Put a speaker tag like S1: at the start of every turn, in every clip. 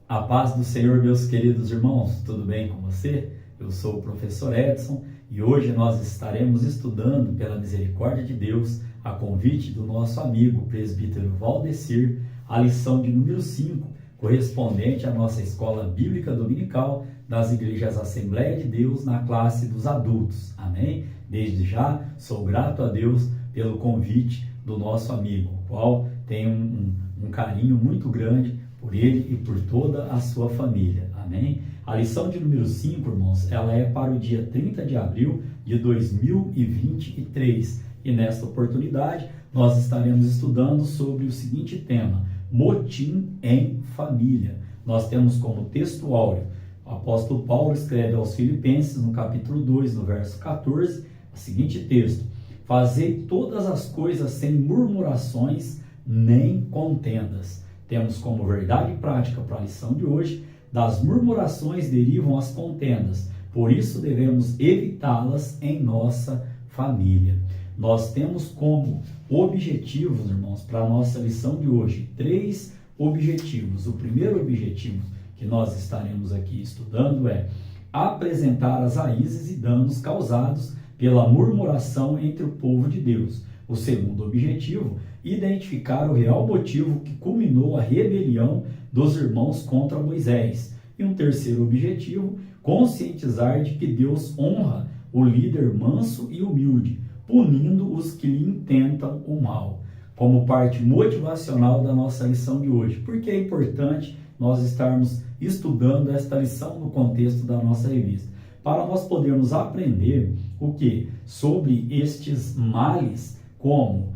S1: A paz do Senhor, meus queridos irmãos, tudo bem com você? Eu sou o professor Edson e hoje nós estaremos estudando, pela misericórdia de Deus, a convite do nosso amigo presbítero Valdecir, a lição de número 5, correspondente à nossa escola bíblica dominical das igrejas Assembleia de Deus na classe dos adultos. Amém? Desde já, sou grato a Deus pelo convite do nosso amigo, o qual tenho um carinho muito grande por ele e por toda a sua família. Amém? A lição de número 5, irmãos, ela é para o dia 30 de abril de 2023. E nesta oportunidade, nós estaremos estudando sobre o seguinte tema: motim em família. Nós temos como texto áureo, o apóstolo Paulo escreve aos Filipenses, no capítulo 2, no verso 14, o seguinte texto: fazei todas as coisas sem murmurações nem contendas. Temos como verdade prática para a lição de hoje: das murmurações derivam as contendas, por isso devemos evitá-las em nossa família. Nós temos como objetivos, irmãos, para a nossa lição de hoje, 3 objetivos. O primeiro objetivo que nós estaremos aqui estudando é apresentar as raízes e danos causados pela murmuração entre o povo de Deus. O segundo objetivo, identificar o real motivo que culminou a rebelião dos irmãos contra Moisés. E um terceiro objetivo, conscientizar de que Deus honra o líder manso e humilde, punindo os que lhe intentam o mal. Como parte motivacional da nossa lição de hoje, porque é importante nós estarmos estudando esta lição no contexto da nossa revista, para nós podermos aprender o que? Sobre estes males, como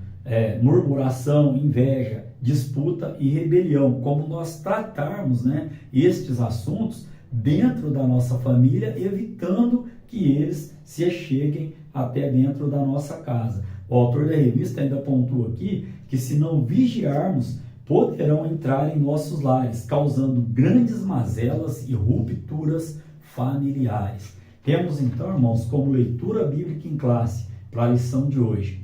S1: murmuração, inveja, disputa e rebelião, como nós tratarmos, estes assuntos dentro da nossa família, evitando que eles se cheguem até dentro da nossa casa. O autor da revista ainda pontua aqui que, se não vigiarmos, poderão entrar em nossos lares, causando grandes mazelas e rupturas familiares. Temos então, irmãos, como leitura bíblica em classe para a lição de hoje,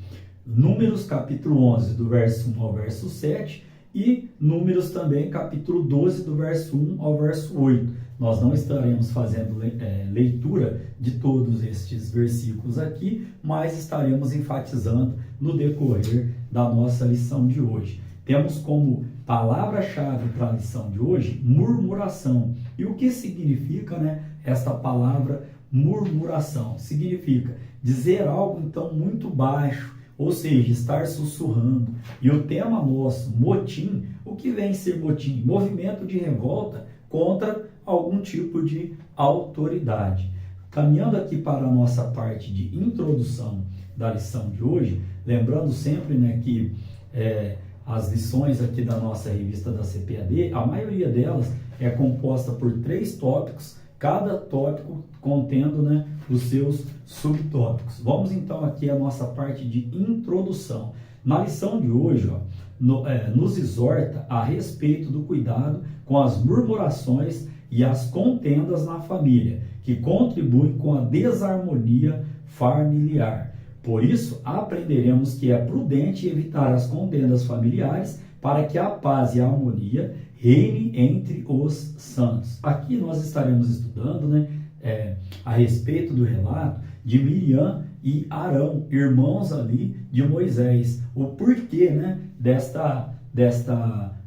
S1: Números capítulo 11, do verso 1 ao verso 7, e Números também capítulo 12, do verso 1 ao verso 8. Nós não estaremos fazendo leitura de todos estes versículos aqui, mas estaremos enfatizando no decorrer da nossa lição de hoje. Temos como palavra-chave para a lição de hoje murmuração. E o que significa, esta palavra murmuração? Significa dizer algo então muito baixo, ou seja, estar sussurrando. E o tema nosso, motim, o que vem ser motim? Movimento de revolta contra algum tipo de autoridade. Caminhando aqui para a nossa parte de introdução da lição de hoje, lembrando sempre que as lições aqui da nossa revista da CPAD, a maioria delas é composta por 3 tópicos, cada tópico contendo os seus subtópicos. Vamos então aqui à nossa parte de introdução. Na lição de hoje, nos exorta a respeito do cuidado com as murmurações e as contendas na família, que contribuem com a desarmonia familiar. Por isso, aprenderemos que é prudente evitar as contendas familiares para que a paz e a harmonia reine entre os santos. Aqui nós estaremos estudando a respeito do relato de Miriam e Arão, irmãos ali de Moisés. O porquê desta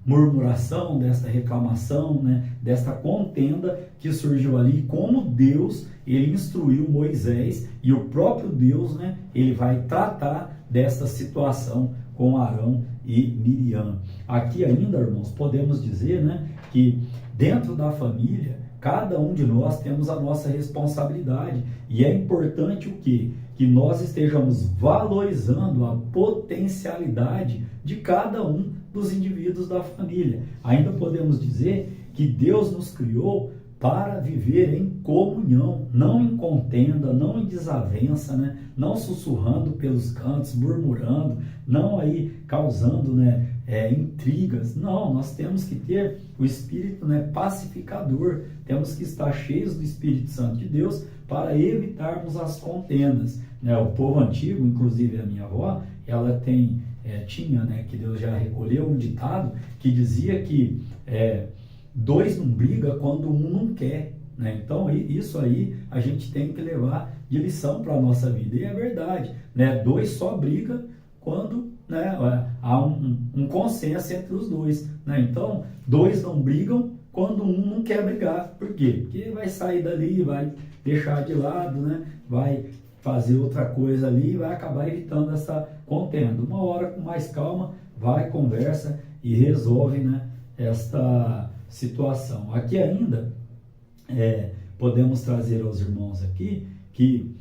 S1: murmuração, desta reclamação, desta contenda que surgiu ali, como Deus ele instruiu Moisés, e o próprio Deus ele vai tratar desta situação com Arão e Miriam. Aqui ainda, irmãos, podemos dizer que dentro da família, cada um de nós temos a nossa responsabilidade, e é importante o quê? Que nós estejamos valorizando a potencialidade de cada um dos indivíduos da família. Ainda podemos dizer que Deus nos criou para viver em comunhão, não em contenda, não em desavença, não sussurrando pelos cantos, murmurando, não aí causando intrigas. Não, nós temos que ter o espírito pacificador, temos que estar cheios do Espírito Santo de Deus para evitarmos as contendas. O povo antigo, inclusive a minha avó, ela tinha, que Deus já recolheu, um ditado que dizia que dois não brigam quando um não quer, né? Então, isso aí a gente tem que levar de lição para a nossa vida. E é verdade, né? Dois só brigam quando, né, há um consenso entre os dois, né? Então, dois não brigam quando um não quer brigar. Por quê? Porque vai sair dali, vai deixar de lado, né? Vai fazer outra coisa ali e vai acabar evitando essa contenda. Uma hora com mais calma, vai, conversa e resolve, né, esta situação. Aqui ainda podemos trazer aos irmãos aqui que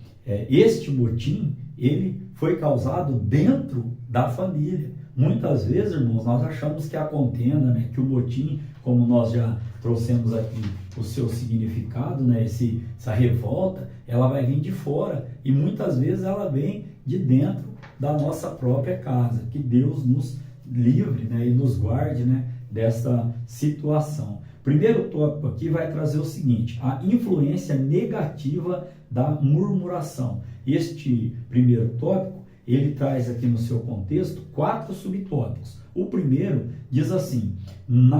S1: este motim, ele foi causado dentro da família. Muitas vezes, irmãos, nós achamos que a contenda, né, que o motim, como nós já trouxemos aqui o seu significado, né, essa revolta, ela vai vir de fora e muitas vezes ela vem de dentro da nossa própria casa. Que Deus nos livre, né, e nos guarde, né, dessa situação. Primeiro tópico aqui vai trazer o seguinte: a influência negativa da murmuração. Este primeiro tópico, ele traz aqui no seu contexto 4 subtópicos. O primeiro diz assim: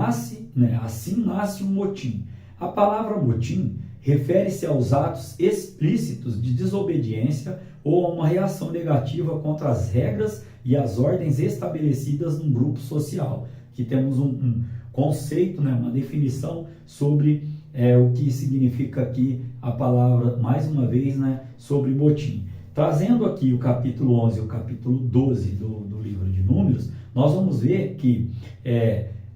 S1: assim nasce um motim. A palavra motim refere-se aos atos explícitos de desobediência ou a uma reação negativa contra as regras e as ordens estabelecidas num grupo social. Aqui temos um conceito, né, uma definição sobre o que significa aqui a palavra, mais uma vez, né, sobre motim. Trazendo aqui o capítulo 11 e o capítulo 12 do livro de Números, nós vamos ver que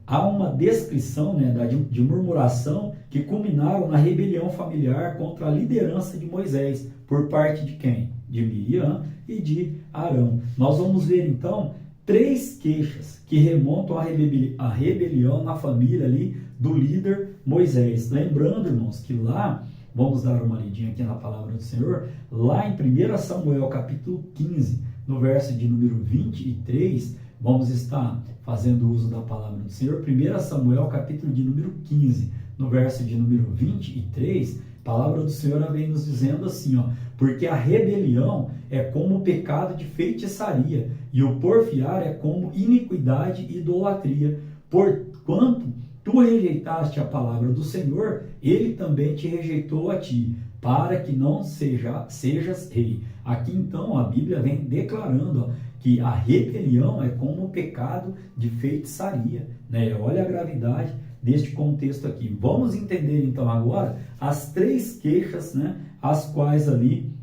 S1: há uma descrição, né, de murmuração que culminaram na rebelião familiar contra a liderança de Moisés, por parte de quem? De Miriam e de Arão. Nós vamos ver então 3 queixas que remontam à rebelião na família ali do líder Moisés. Lembrando, irmãos, que lá, vamos dar uma lidinha aqui na palavra do Senhor, lá em 1 Samuel capítulo 15, no verso de número 23, vamos estar fazendo uso da palavra do Senhor. 1 Samuel capítulo de número 15, no verso de número 23, a palavra do Senhor vem nos dizendo assim, ó: porque a rebelião é como o pecado de feitiçaria, e o porfiar é como iniquidade e idolatria. Porquanto tu rejeitaste a palavra do Senhor, ele também te rejeitou a ti, para que não sejas rei. Aqui então a Bíblia vem declarando, ó, que a rebelião é como o pecado de feitiçaria, né? Olha a gravidade deste contexto aqui. Vamos entender então agora as 3 queixas, né, as quais ali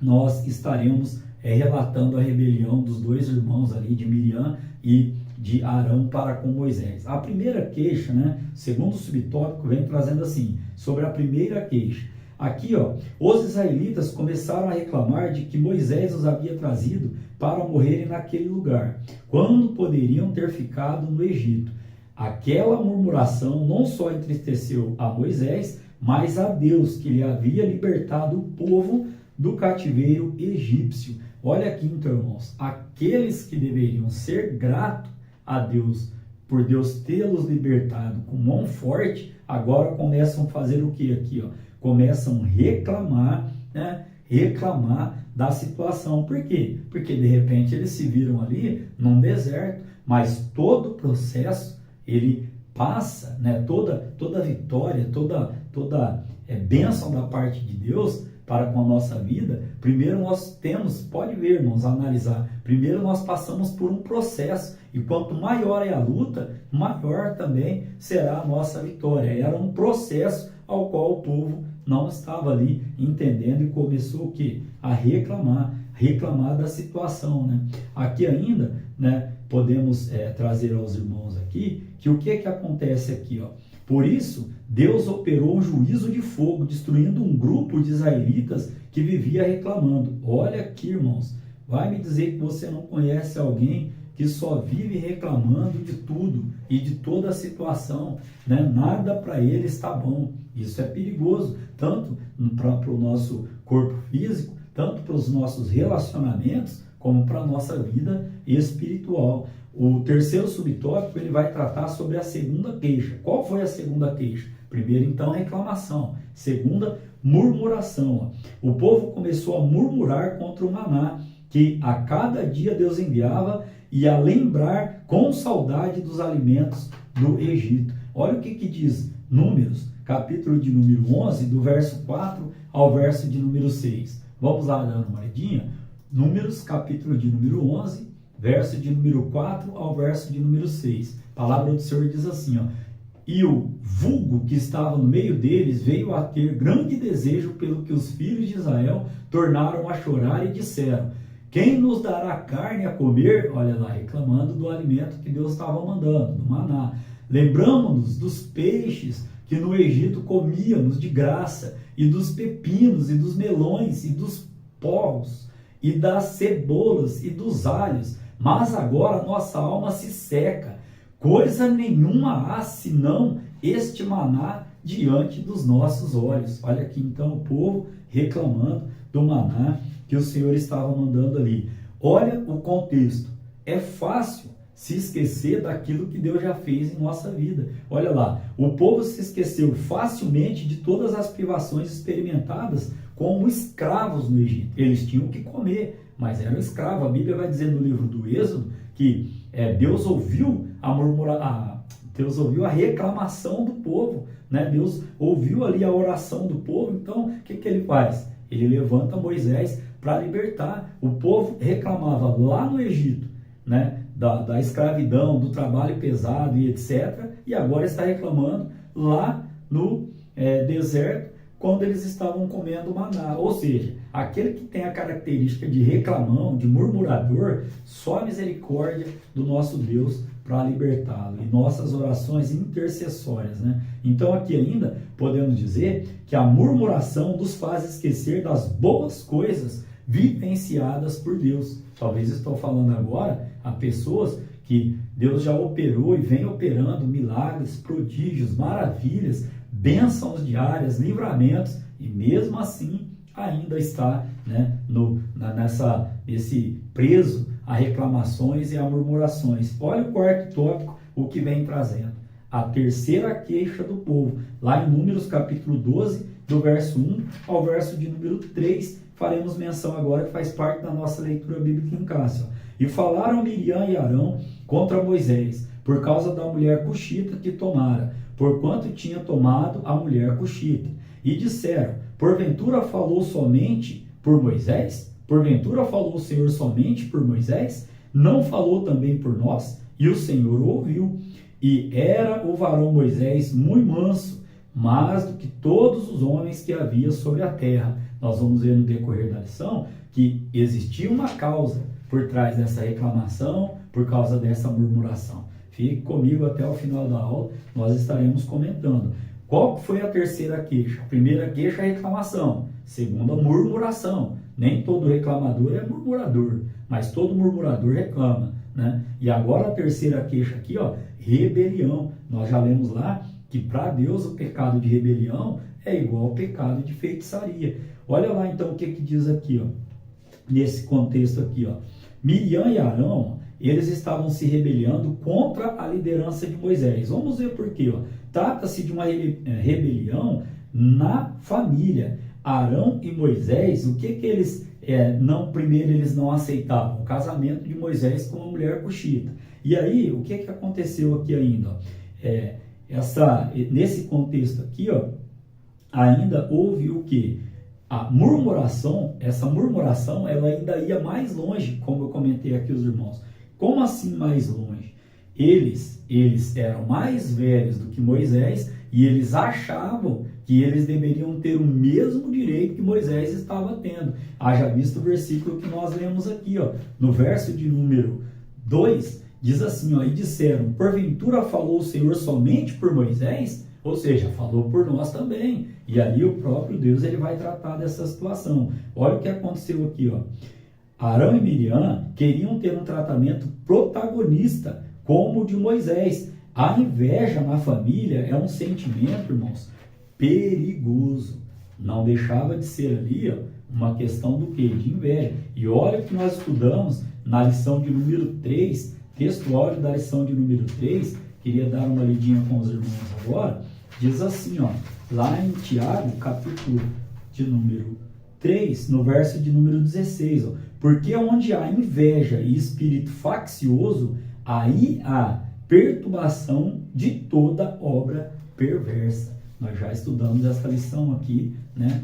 S1: nós estaremos relatando a rebelião dos 2 irmãos ali, de Miriam e de Arão para com Moisés. A primeira queixa, né, segundo o subtópico, vem trazendo assim, sobre a primeira queixa. Aqui, ó, os israelitas começaram a reclamar de que Moisés os havia trazido para morrerem naquele lugar, quando poderiam ter ficado no Egito. Aquela murmuração não só entristeceu a Moisés, mas a Deus, que lhe havia libertado o povo do cativeiro egípcio. Olha aqui, então, irmãos, aqueles que deveriam ser gratos a Deus por Deus tê-los libertado com mão forte, agora começam a fazer o que aqui, ó? Começam a reclamar, né? Reclamar da situação. Por quê? Porque de repente eles se viram ali num deserto, mas todo o processo ele passa, né? Toda vitória, toda bênção da parte de Deus para com a nossa vida. Primeiro nós temos, pode ver, irmãos, analisar. Primeiro nós passamos por um processo, e quanto maior é a luta, maior também será a nossa vitória. Era um processo ao qual o povo não estava ali entendendo e começou o quê? A reclamar da situação, né? Aqui ainda, né, podemos trazer aos irmãos aqui que o que acontece aqui, ó? Por isso, Deus operou um juízo de fogo, destruindo um grupo de israelitas que vivia reclamando. Olha aqui, irmãos, vai me dizer que você não conhece alguém que só vive reclamando de tudo e de toda a situação, né? Nada para ele está bom. Isso é perigoso, tanto para o nosso corpo físico, tanto para os nossos relacionamentos, como para a nossa vida espiritual. O terceiro subtópico, ele vai tratar sobre a segunda queixa. Qual foi a segunda queixa? Primeiro, então, reclamação. Segunda, murmuração. O povo começou a murmurar contra o maná, que a cada dia Deus enviava, e a lembrar com saudade dos alimentos do Egito. Olha o que diz Números, capítulo de número 11, do verso 4 ao verso de número 6. Vamos lá dando uma olhadinha. Números, capítulo de número 11, verso de número 4 ao verso de número 6. A palavra do Senhor diz assim, ó: e o vulgo que estava no meio deles veio a ter grande desejo pelo que os filhos de Israel tornaram a chorar e disseram: quem nos dará carne a comer? Olha lá, reclamando do alimento que Deus estava mandando, do maná. Lembramos-nos dos peixes que no Egito comíamos de graça, e dos pepinos, e dos melões, e dos porros, e das cebolas, e dos alhos. Mas agora nossa alma se seca, coisa nenhuma há senão este maná diante dos nossos olhos. Olha aqui então o povo reclamando do maná que o Senhor estava mandando ali. Olha o contexto. É fácil se esquecer daquilo que Deus já fez em nossa vida. Olha lá, o povo se esqueceu facilmente de todas as privações experimentadas como escravos no Egito. Eles tinham que comer, mas eram escravos. A Bíblia vai dizer no livro do Êxodo que Deus ouviu Deus ouviu a reclamação do povo, né? Deus ouviu ali a oração do povo. Então, o que ele faz? Ele levanta Moisés para libertar. O povo reclamava lá no Egito, né? Da escravidão, do trabalho pesado e etc. E agora está reclamando lá no deserto, quando eles estavam comendo maná. Ou seja, aquele que tem a característica de reclamão, de murmurador, só a misericórdia do nosso Deus para libertá-lo. E nossas orações intercessórias, né? Então aqui ainda podemos dizer que a murmuração nos faz esquecer das boas coisas vivenciadas por Deus. Talvez estou falando agora a pessoas que Deus já operou e vem operando milagres, prodígios, maravilhas, bênçãos diárias, livramentos, e mesmo assim ainda está, né, nesse preso a reclamações e a murmurações. Olha o quarto tópico, o que vem trazendo. A terceira queixa do povo. Lá em Números capítulo 12, do verso 1 ao verso de número 3, faremos menção agora, que faz parte da nossa leitura bíblica em casa. E falaram Miriam e Arão contra Moisés, por causa da mulher cuxita que tomara, porquanto tinha tomado a mulher cuxita. E disseram: porventura falou somente por Moisés? Porventura falou o Senhor somente por Moisés? Não falou também por nós? E o Senhor ouviu. E era o varão Moisés muito manso, mais do que todos os homens que havia sobre a terra. Nós vamos ver no decorrer da lição que existia uma causa por trás dessa reclamação, por causa dessa murmuração. Fique comigo até o final da aula, nós estaremos comentando. Qual foi a terceira queixa? A primeira queixa é a reclamação. Segunda, murmuração. Nem todo reclamador é murmurador, mas todo murmurador reclama, né? E agora a terceira queixa aqui, ó, rebelião. Nós já lemos lá que para Deus o pecado de rebelião é igual ao pecado de feitiçaria. Olha lá então o que diz aqui, ó, nesse contexto aqui, ó. Miriam e Arão, eles estavam se rebelando contra a liderança de Moisés. Vamos ver por quê, ó. Trata-se de uma rebelião na família. Arão e Moisés, o que eles primeiro eles não aceitavam? O casamento de Moisés com uma mulher cuxita. E aí, o que aconteceu aqui ainda? Nesse contexto aqui, ó, ainda houve o quê? A murmuração, essa murmuração, ela ainda ia mais longe, como eu comentei aqui os irmãos. Como assim mais longe? Eles eram mais velhos do que Moisés e eles achavam que eles deveriam ter o mesmo direito que Moisés estava tendo. Haja visto o versículo que nós lemos aqui, ó, no verso de número 2, diz assim, ó, e disseram: porventura falou o Senhor somente por Moisés? Ou seja, falou por nós também. E ali o próprio Deus ele vai tratar dessa situação. Olha o que aconteceu aqui, ó. Arão e Miriam queriam ter um tratamento protagonista como o de Moisés. A inveja na família é um sentimento, irmãos, perigoso. Não deixava de ser ali, ó, uma questão do quê? De inveja. E olha o que nós estudamos na lição de número 3, texto áudio da lição de número 3, queria dar uma lidinha com os irmãos agora, diz assim, ó, lá em Tiago, capítulo de número 3, no verso de número 16, ó, porque onde há inveja e espírito faccioso, aí há perturbação de toda obra perversa. Nós já estudamos essa lição aqui, né?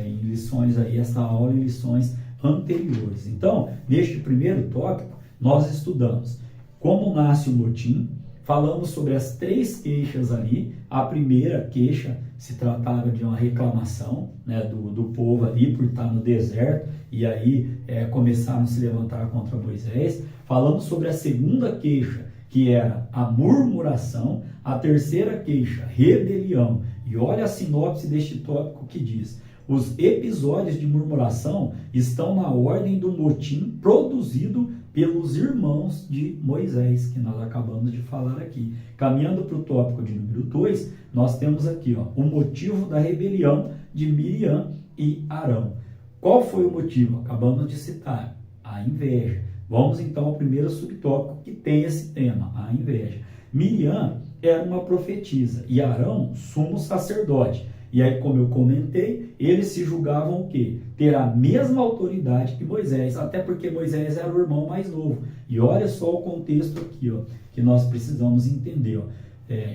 S1: Em lições aí, essa aula em lições anteriores. Então, neste primeiro tópico, nós estudamos como nasce o motim, falamos sobre as 3 queixas ali. A primeira queixa se tratava de uma reclamação, né, do povo ali por estar no deserto, e aí começaram a se levantar contra Moisés. Falamos sobre a segunda queixa, que era a murmuração. A terceira queixa, rebelião. E olha a sinopse deste tópico que diz: os episódios de murmuração estão na ordem do motim produzido pelos irmãos de Moisés, que nós acabamos de falar aqui. Caminhando para o tópico de número 2, nós temos aqui o motivo da rebelião de Miriam e Arão. Qual foi o motivo? Acabamos de citar: a inveja. Vamos então ao primeiro subtópico que tem esse tema, a inveja. Miriam era uma profetisa e Arão, sumo sacerdote. E aí, como eu comentei, eles se julgavam o quê? Ter a mesma autoridade que Moisés, até porque Moisés era o irmão mais novo. E olha só o contexto aqui, que nós precisamos entender.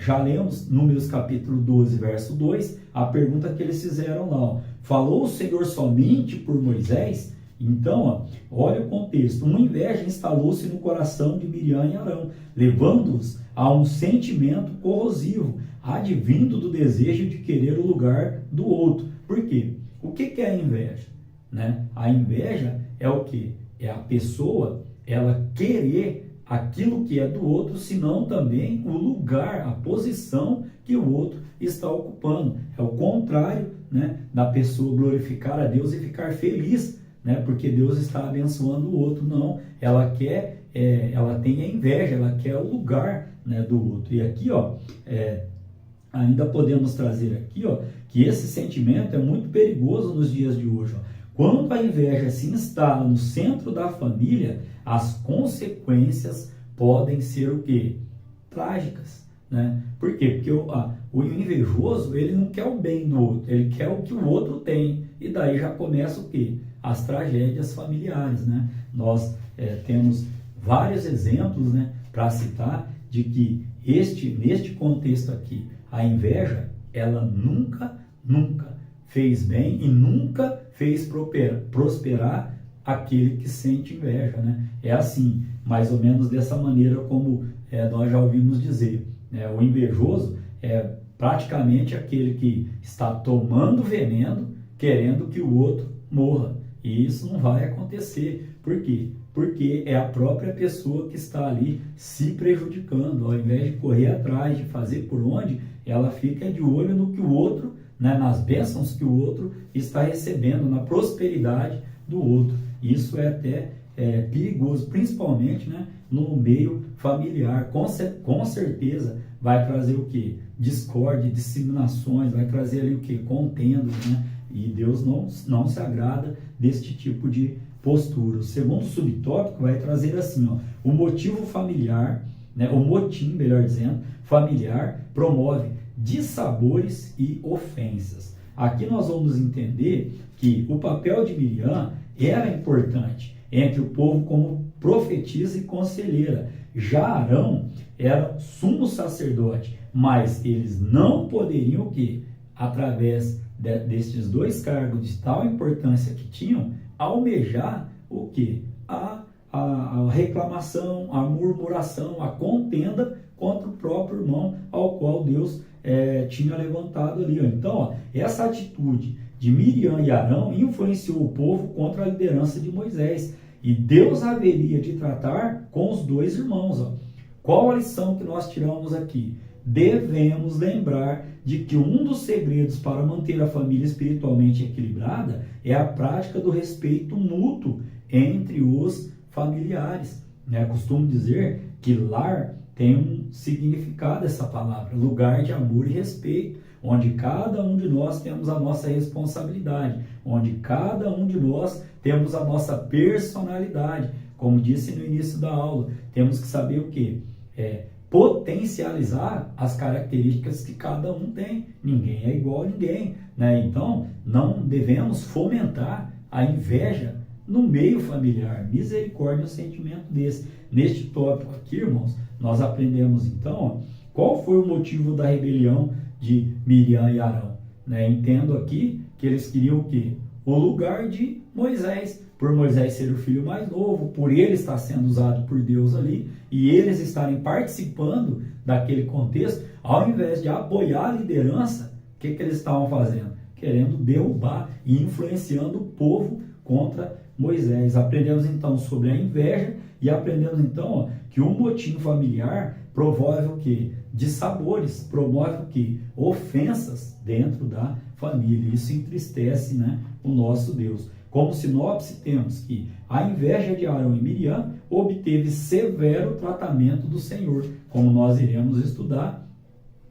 S1: Já lemos Números capítulo 12, verso 2, a pergunta que eles fizeram lá. Falou o Senhor somente por Moisés? Então, olha o contexto. Uma inveja instalou-se no coração de Miriam e Arão, levando-os a um sentimento corrosivo, advindo do desejo de querer o lugar do outro. Por quê? O que é a inveja? Né? A inveja é o quê? É a pessoa, ela querer aquilo que é do outro, senão também o lugar, a posição que o outro está ocupando. É o contrário, né, da pessoa glorificar a Deus e ficar feliz, né, porque Deus está abençoando o outro. Não, ela quer, ela tem a inveja, ela quer o lugar, né, do outro. E aqui, ainda podemos trazer aqui, que esse sentimento é muito perigoso nos dias de hoje. Quando a inveja se instala no centro da família, as consequências podem ser o quê? Trágicas, né? Por quê? Porque o invejoso, ele não quer o bem do outro, ele quer o que o outro tem. E daí já começa o quê? As tragédias familiares, né? Nós temos vários exemplos, né, para citar de que neste contexto aqui, a inveja, ela nunca fez bem e nunca fez prosperar aquele que sente inveja, né? É assim, mais ou menos dessa maneira como nós já ouvimos dizer, né? O invejoso é praticamente aquele que está tomando veneno, querendo que o outro morra. E isso não vai acontecer. Por quê? Porque é a própria pessoa que está ali se prejudicando. Ao invés de correr atrás, de fazer por onde, ela fica de olho no que o outro, né, nas bênçãos que o outro está recebendo, na prosperidade do outro. Isso é até perigoso, principalmente, né, no meio familiar. Com certeza vai trazer o quê? Discórdia, disseminações, vai trazer ali o quê? Contendas, né? E Deus não se agrada deste tipo de postura. O segundo subtópico vai trazer assim, o motivo familiar, né, o motim, melhor dizendo, familiar, promove dissabores e ofensas. Aqui nós vamos entender que o papel de Miriam era importante entre o povo como profetisa e conselheira. Já Arão era sumo sacerdote, mas eles não poderiam o quê? Através destes dois cargos de tal importância que tinham, almejar o quê? A reclamação, a murmuração, a contenda contra o próprio irmão ao qual Deus tinha levantado ali. Então, essa atitude de Miriam e Arão influenciou o povo contra a liderança de Moisés. E Deus haveria de tratar com os dois irmãos. Qual a lição que nós tiramos aqui? Devemos lembrar de que um dos segredos para manter a família espiritualmente equilibrada é a prática do respeito mútuo entre os familiares. Costumo dizer que lar tem um significado, essa palavra, lugar de amor e respeito, onde cada um de nós temos a nossa responsabilidade, onde cada um de nós temos a nossa personalidade. Como disse no início da aula, temos que saber o quê? Potencializar as características que cada um tem. Ninguém é igual a ninguém, né? Então, não devemos fomentar a inveja no meio familiar. Misericórdia é um sentimento desse. Neste tópico aqui, irmãos, nós aprendemos então qual foi o motivo da rebelião de Miriam e Arão. Né? Entendo aqui que eles queriam o quê? O lugar de Moisés, por Moisés ser o filho mais novo, por ele estar sendo usado por Deus ali, e eles estarem participando daquele contexto, ao invés de apoiar a liderança, o que eles estavam fazendo? Querendo derrubar e influenciando o povo contra Moisés. Aprendemos então sobre a inveja e aprendemos então que o motim familiar promove o quê? Dissabores, promove o quê? Ofensas dentro da família. Isso entristece, né, o nosso Deus. Como sinopse, temos que a inveja de Arão e Miriam obteve severo tratamento do Senhor, como nós iremos estudar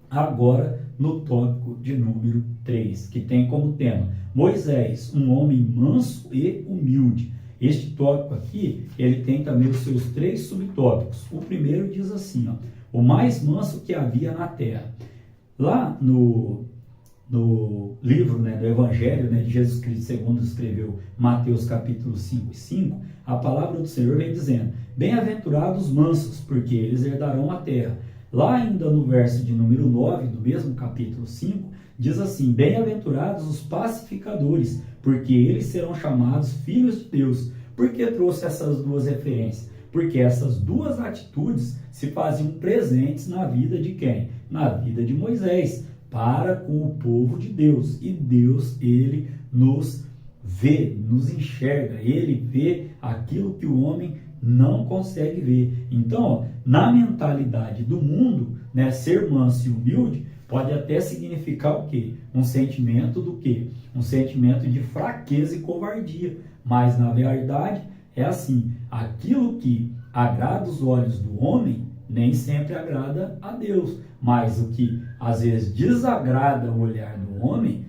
S1: agora no tópico de número 3, que tem como tema Moisés, um homem manso e humilde. Este tópico aqui, ele tem também os seus 3 subtópicos. O primeiro diz assim, ó, o mais manso que havia na terra. Lá no livro, né, do Evangelho, né, de Jesus Cristo, segundo escreveu Mateus capítulo 5 e 5, a palavra do Senhor vem dizendo, bem-aventurados mansos, porque eles herdarão a terra. Lá ainda no verso de número 9, do mesmo capítulo 5, diz assim, bem-aventurados os pacificadores, porque eles serão chamados filhos de Deus. Por que trouxe essas duas referências? Porque essas duas atitudes se faziam presentes na vida de quem? Na vida de Moisés, para com o povo de Deus. E Deus, ele nos vê, nos enxerga, ele vê aquilo que o homem não consegue ver. Então, na mentalidade do mundo, né, ser manso e humilde pode até significar o quê? Um sentimento do quê? Um sentimento de fraqueza e covardia. Mas, na verdade, é assim, aquilo que agrada os olhos do homem, nem sempre agrada a Deus. Mas o que, às vezes, desagrada o olhar do homem,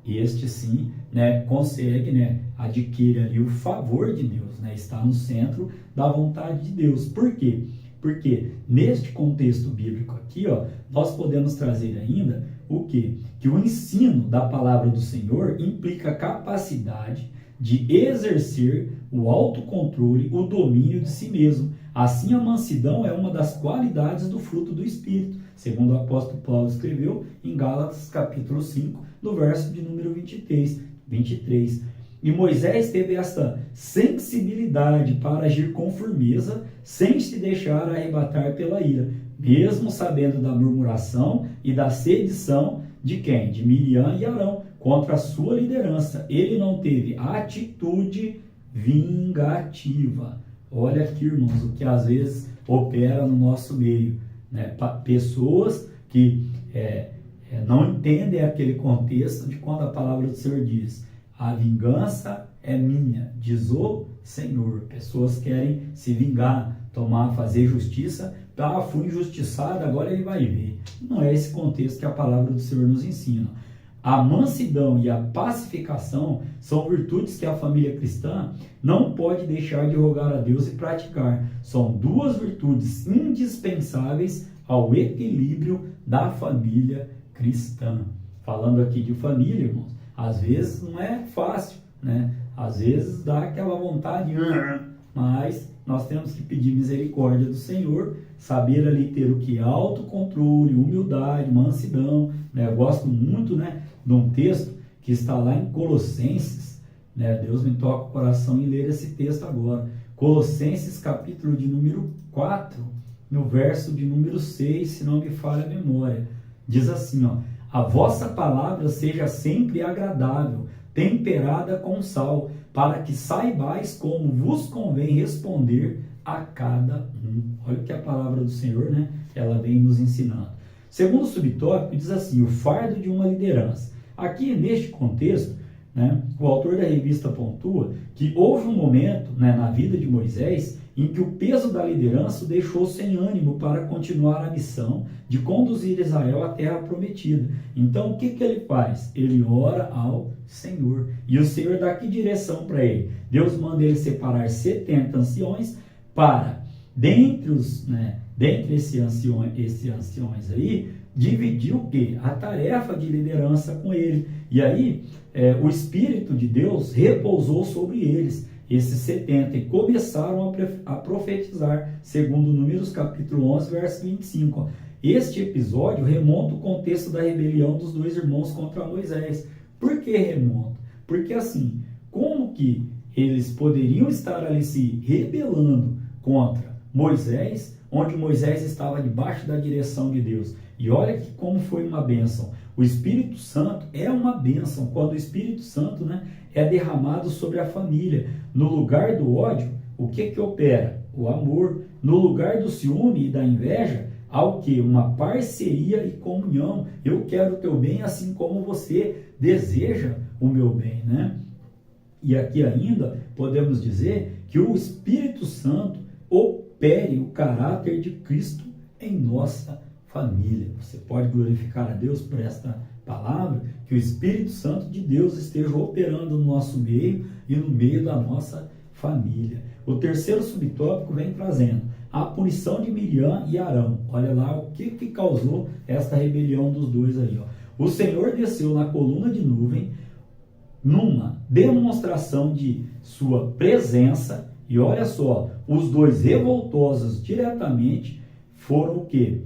S1: este sim, né, consegue, né, adquirir ali o favor de Deus, né, está no centro da vontade de Deus. Por quê? Porque neste contexto bíblico aqui, ó, nós podemos trazer ainda o quê? Que o ensino da palavra do Senhor implica capacidade de exercer o autocontrole, o domínio de si mesmo. Assim, a mansidão é uma das qualidades do fruto do Espírito, segundo o apóstolo Paulo escreveu em Gálatas capítulo 5, no verso de número 23. E Moisés teve essa sensibilidade para agir com firmeza, sem se deixar arrebatar pela ira, mesmo sabendo da murmuração e da sedição de quem? De Miriam e Arão, contra a sua liderança. Ele não teve atitude vingativa. Olha aqui, irmãos, o que às vezes opera no nosso meio, né? Pessoas que não entendem aquele contexto de quando a palavra do Senhor diz, a vingança é minha, diz o Senhor. Pessoas querem se vingar, fazer justiça. Fui injustiçado, agora ele vai ver. Não é esse contexto que a palavra do Senhor nos ensina. A mansidão e a pacificação são virtudes que a família cristã não pode deixar de rogar a Deus e praticar. São duas virtudes indispensáveis ao equilíbrio da família cristã. Falando aqui de família, irmãos, às vezes não é fácil, né? Às vezes dá aquela vontade, mas nós temos que pedir misericórdia do Senhor, saber ali ter o que? Autocontrole, humildade, mansidão, né? Eu gosto muito, né, de um texto que está lá em Colossenses, né? Deus me toca o coração em ler esse texto agora. Colossenses capítulo de número 4, no verso de número 6, se não me falha a memória. Diz assim, ó, a vossa palavra seja sempre agradável, temperada com sal, para que saibais como vos convém responder a cada um. Olha o que a palavra do Senhor, né, ela vem nos ensinando. Segundo subtópico, diz assim, o fardo de uma liderança. Aqui, neste contexto, né, o autor da revista pontua que houve um momento, né, na vida de Moisés em que o peso da liderança o deixou sem ânimo para continuar a missão de conduzir Israel à terra prometida. Então, o que ele faz? Ele ora ao Senhor. E o Senhor dá que direção para ele? Deus manda ele separar 70 anciões para, dentre esses anciões aí, dividir o quê? A tarefa de liderança com ele. E aí, o Espírito de Deus repousou sobre eles. esses 70 e começaram a profetizar, segundo Números capítulo 11, verso 25. Ó. Este episódio remonta o contexto da rebelião dos dois irmãos contra Moisés. Por que remonta? Porque assim, como que eles poderiam estar ali se rebelando contra Moisés, onde Moisés estava debaixo da direção de Deus? E olha que como foi uma bênção. O Espírito Santo é uma bênção quando o Espírito Santo, né, é derramado sobre a família. No lugar do ódio, o que opera? O amor. No lugar do ciúme e da inveja, há o quê? Uma parceria e comunhão. Eu quero o teu bem assim como você deseja o meu bem, né? E aqui ainda podemos dizer que o Espírito Santo opere o caráter de Cristo em nossa família. Você pode glorificar a Deus por esta palavra, que o Espírito Santo de Deus esteja operando no nosso meio e no meio da nossa família. O terceiro subtópico vem trazendo a punição de Miriam e Arão. Olha lá o que causou esta rebelião dos dois aí. Ó. O Senhor desceu na coluna de nuvem numa demonstração de sua presença e olha só, os dois revoltosos diretamente foram o quê?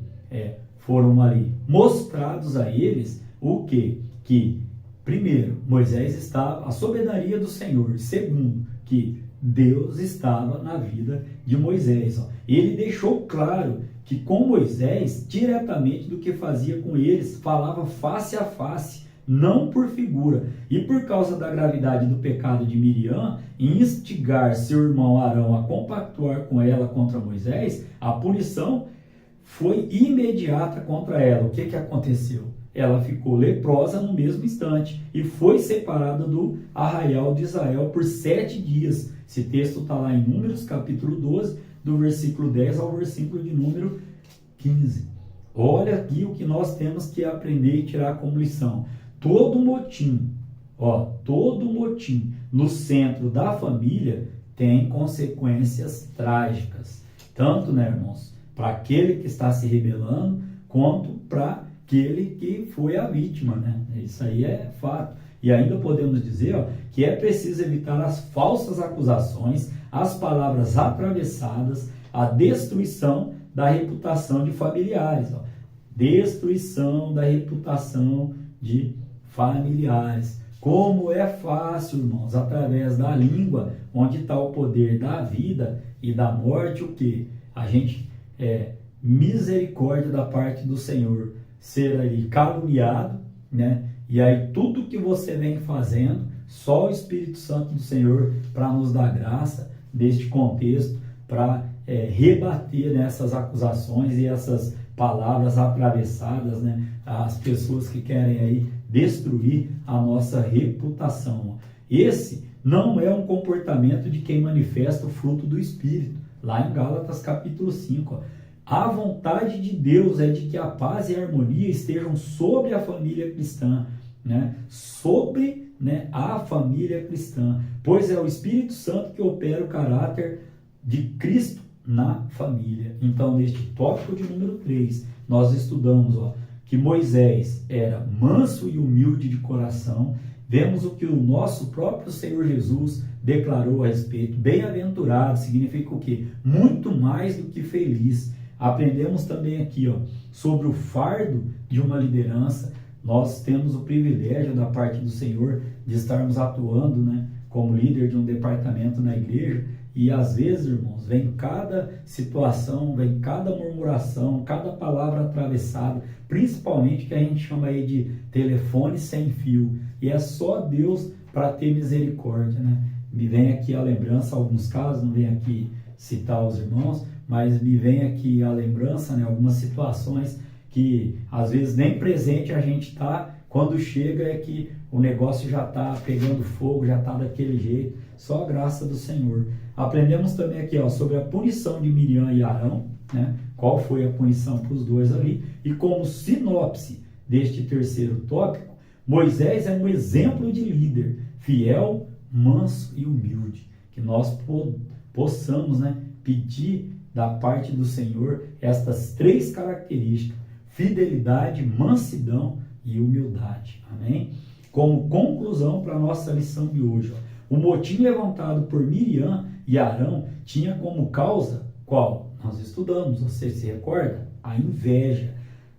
S1: Foram ali mostrados a eles o quê? Que primeiro, Moisés estava, a soberania do Senhor. Segundo, que Deus estava na vida de Moisés. Ó. Ele deixou claro que com Moisés, diretamente do que fazia com eles, falava face a face, não por figura. E por causa da gravidade do pecado de Miriam, em instigar seu irmão Arão a compactuar com ela contra Moisés, a punição foi imediata contra ela. O que aconteceu? Ela ficou leprosa no mesmo instante e foi separada do arraial de Israel por 7 dias. Esse texto está lá em Números, capítulo 12, do versículo 10 ao versículo de número 15. Olha aqui o que nós temos que aprender e tirar como lição. Todo motim no centro da família tem consequências trágicas. Tanto, né, irmãos, para aquele que está se rebelando, quanto para aquele que foi a vítima, né? Isso aí é fato. E ainda podemos dizer que é preciso evitar as falsas acusações, as palavras atravessadas, a destruição da reputação de familiares. Destruição da reputação de familiares. Como é fácil, irmãos, através da língua, onde está o poder da vida e da morte, o que? A gente misericórdia da parte do Senhor, ser ali caluniado, né? E aí tudo que você vem fazendo, só o Espírito Santo do Senhor para nos dar graça deste contexto, para rebater nessas acusações e essas palavras atravessadas, né? As pessoas que querem aí destruir a nossa reputação. Esse não é um comportamento de quem manifesta o fruto do Espírito. Lá em Gálatas capítulo 5, a vontade de Deus é de que a paz e a harmonia estejam sobre a família cristã, né? Sobre, né, a família cristã, pois é o Espírito Santo que opera o caráter de Cristo na família. Então, neste tópico de número 3, nós estudamos que Moisés era manso e humilde de coração. Vemos o que o nosso próprio Senhor Jesus declarou a respeito. Bem-aventurado significa o quê? Muito mais do que feliz. Aprendemos também aqui sobre o fardo de uma liderança. Nós temos o privilégio da parte do Senhor de estarmos atuando, né, como líder de um departamento na igreja. E às vezes, irmãos, vem cada situação, vem cada murmuração, cada palavra atravessada, principalmente que a gente chama aí de telefone sem fio. E é só Deus para ter misericórdia, né? Me vem aqui a lembrança, alguns casos, não vem aqui citar os irmãos, mas me vem aqui a lembrança, né, algumas situações que às vezes nem presente a gente está, quando chega é que o negócio já está pegando fogo, já está daquele jeito, só a graça do Senhor. Aprendemos também aqui sobre a punição de Miriam e Arão, né? Qual foi a punição para os dois ali, e como sinopse deste terceiro tópico, Moisés é um exemplo de líder, fiel, manso e humilde, que nós possamos, né, pedir da parte do Senhor estas 3 características: fidelidade, mansidão e humildade. Amém? Como conclusão para a nossa lição de hoje, O motim levantado por Miriam e Arão tinha como causa qual? Nós estudamos, você se recorda? A inveja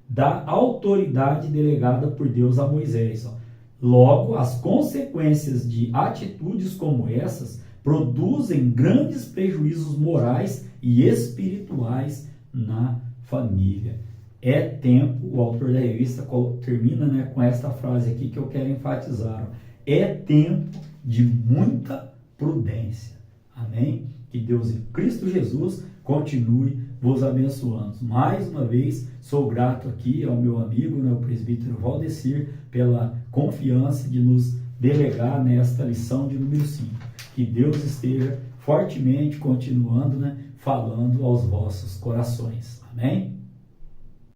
S1: da autoridade delegada por Deus a Moisés. Logo, as consequências de atitudes como essas produzem grandes prejuízos morais e espirituais na família. É tempo, o autor da revista termina, com esta frase aqui que eu quero enfatizar. É tempo de muita prudência. Amém? Que Deus em Cristo Jesus continue vos abençoando. Mais uma vez, sou grato aqui ao meu amigo, o presbítero Valdecir, pela confiança de nos delegar nesta lição de número 5. Que Deus esteja fortemente continuando, falando aos vossos corações. Amém?